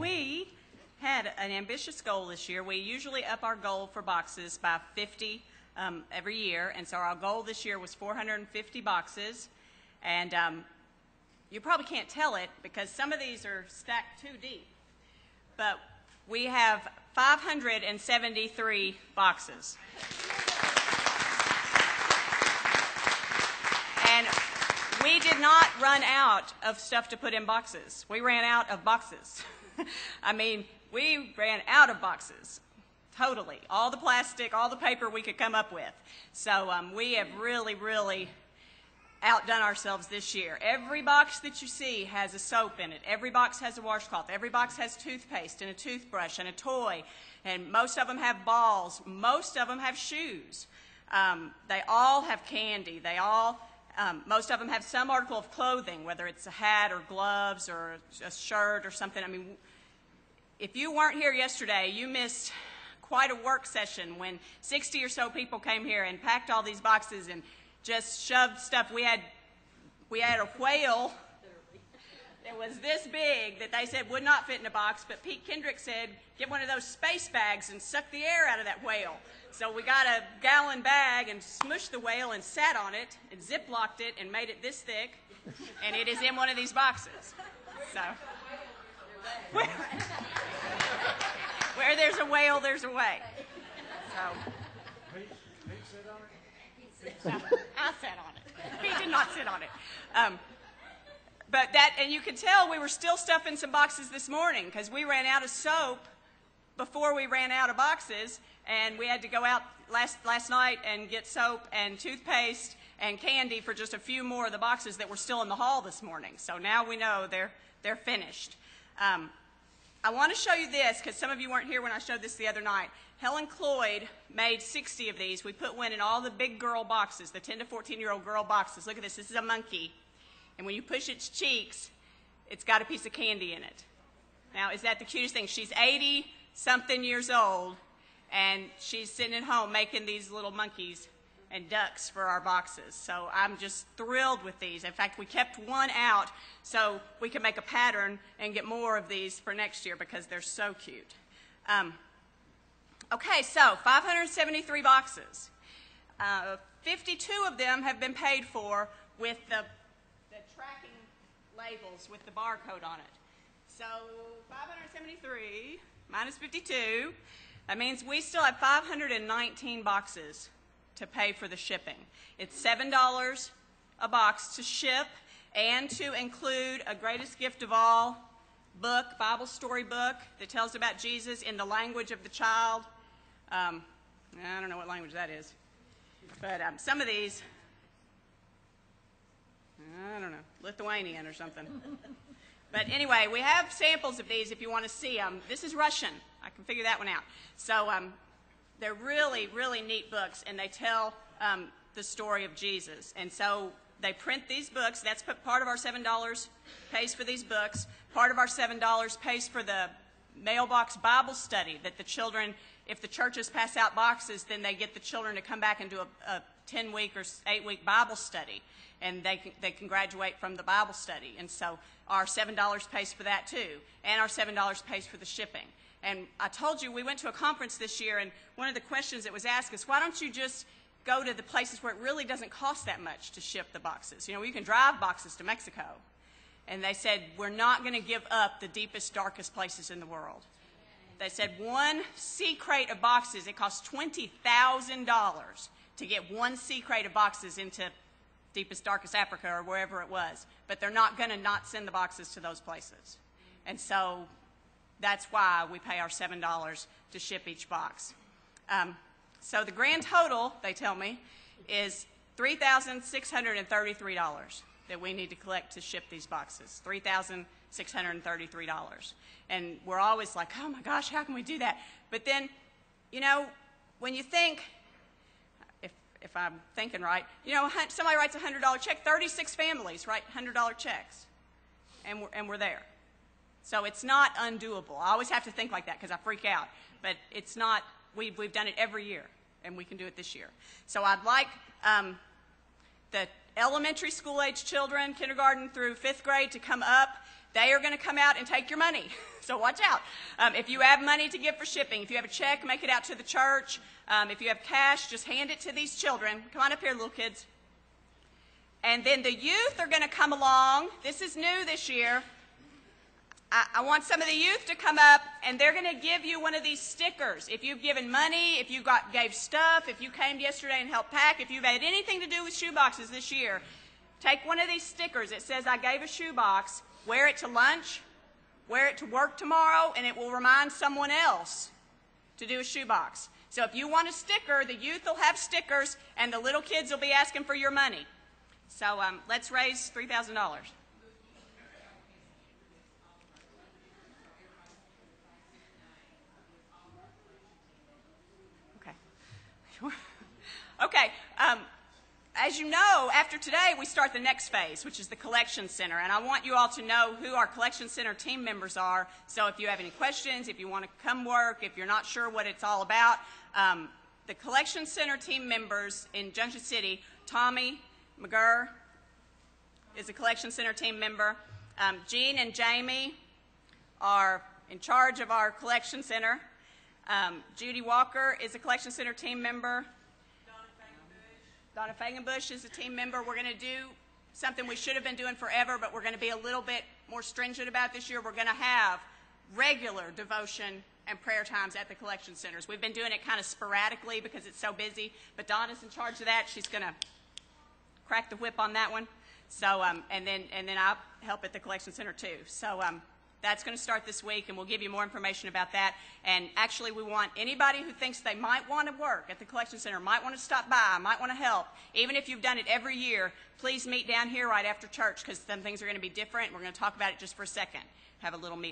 we had an ambitious goal this year. We usually up our goal for boxes by 50 every year, and so our goal this year was 450 boxes. And you probably can't tell it because some of these are stacked too deep, but we have 573 boxes. And we did not run out of stuff to put in boxes. We ran out of boxes. I mean, we ran out of boxes, totally. All the plastic, all the paper we could come up with. So we have really, really outdone ourselves this year. Every box that you see has a soap in it. Every box has a washcloth. Every box has toothpaste and a toothbrush and a toy. And most of them have balls. Most of them have shoes. They all have candy. They all... most of them have some article of clothing, whether it's a hat or gloves or a shirt or something. I mean, if you weren't here yesterday, you missed quite a work session when 60 or so people came here and packed all these boxes and just shoved stuff. We had a whale that was this big that they said would not fit in a box, but Pete Kendrick said, get one of those space bags and suck the air out of that whale. So we got a gallon bag and smushed the whale and sat on it and zip-locked it and made it this thick, and it is in one of these boxes. So where there's a whale, there's a way. So Pete sat on it? no, I sat on it. Pete did not sit on it. But that, and you can tell we were still stuffing some boxes this morning because we ran out of soap before we ran out of boxes, and we had to go out last night and get soap and toothpaste and candy for just a few more of the boxes that were still in the hall this morning. So now we know they're finished. I want to show you this because some of you weren't here when I showed this the other night. Helen Cloyd made 60 of these. We put one in all the big girl boxes, the 10 to 14-year-old girl boxes. Look at this. This is a monkey. And when you push its cheeks, it's got a piece of candy in it. Now, is that the cutest thing? She's 80-something years old, and she's sitting at home making these little monkeys and ducks for our boxes. So I'm just thrilled with these. In fact, we kept one out so we can make a pattern and get more of these for next year because they're so cute. Okay, so 573 boxes. 52 of them have been paid for with the tracking labels with the barcode on it. So 573 minus 52, that means we still have 519 boxes to pay for the shipping. It's $7 a box to ship and to include a Greatest Gift of All book, Bible story book that tells about Jesus in the language of the child. I don't know what language that is, but some of these, I don't know, Lithuanian or something. But anyway, we have samples of these if you want to see them. This is Russian. I can figure that one out. So they're really, really neat books, and they tell the story of Jesus. And so they print these books. That's part of our $7 pays for these books. Part of our $7 pays for the mailbox Bible study that the children, if the churches pass out boxes, then they get the children to come back and do a 10-week or 8-week Bible study. And they can graduate from the Bible study. And so our $7 pays for that too. And our $7 pays for the shipping. And I told you we went to a conference this year, and one of the questions that was asked is, why don't you just go to the places where it really doesn't cost that much to ship the boxes? You know, you can drive boxes to Mexico. And they said, we're not going to give up the deepest, darkest places in the world. They said one sea crate of boxes, it costs $20,000 to get one sea crate of boxes into deepest, darkest Africa or wherever it was. But they're not going to not send the boxes to those places. And so that's why we pay our $7 to ship each box. So the grand total, they tell me, is $3,633 that we need to collect to ship these boxes. $3,633. And we're always like, oh my gosh, how can we do that? But then, you know, when you think, if I'm thinking right, you know, somebody writes a $100 check, 36 families write $100 checks, and we're there. So it's not undoable. I always have to think like that because I freak out. But it's not, we've done it every year, and we can do it this year. So I'd like the elementary school age children, kindergarten through 5th grade, to come up. They are going to come out and take your money. So watch out. If you have money to give for shipping, if you have a check, make it out to the church. If you have cash, just hand it to these children. Come on up here, little kids. And then the youth are going to come along. This is new this year. I want some of the youth to come up, and they're going to give you one of these stickers. If you've given money, if you gave stuff, if you came yesterday and helped pack, if you've had anything to do with shoeboxes this year, take one of these stickers. It says, I gave a shoebox. Wear it to lunch, wear it to work tomorrow, and it will remind someone else to do a shoebox. So if you want a sticker, the youth will have stickers, and the little kids will be asking for your money. So let's raise $3,000. Okay. As you know, after today, we start the next phase, which is the collection center. And I want you all to know who our collection center team members are. So if you have any questions, if you want to come work, if you're not sure what it's all about, the collection center team members in Junction City, Tommy McGurr is a collection center team member. Jean and Jamie are in charge of our collection center. Judy Walker is a collection center team member. Donna Fagenbush is a team member. We're going to do something we should have been doing forever, but we're going to be a little bit more stringent about this year. We're going to have regular devotion and prayer times at the collection centers. We've been doing it kind of sporadically because it's so busy, but Donna's in charge of that. She's going to crack the whip on that one. So, and then I'll help at the collection center too. So that's going to start this week, and we'll give you more information about that. And actually, we want anybody who thinks they might want to work at the collection center, might want to stop by, might want to help, even if you've done it every year, please meet down here right after church, because some things are going to be different. We're going to talk about it just for a second, have a little meeting.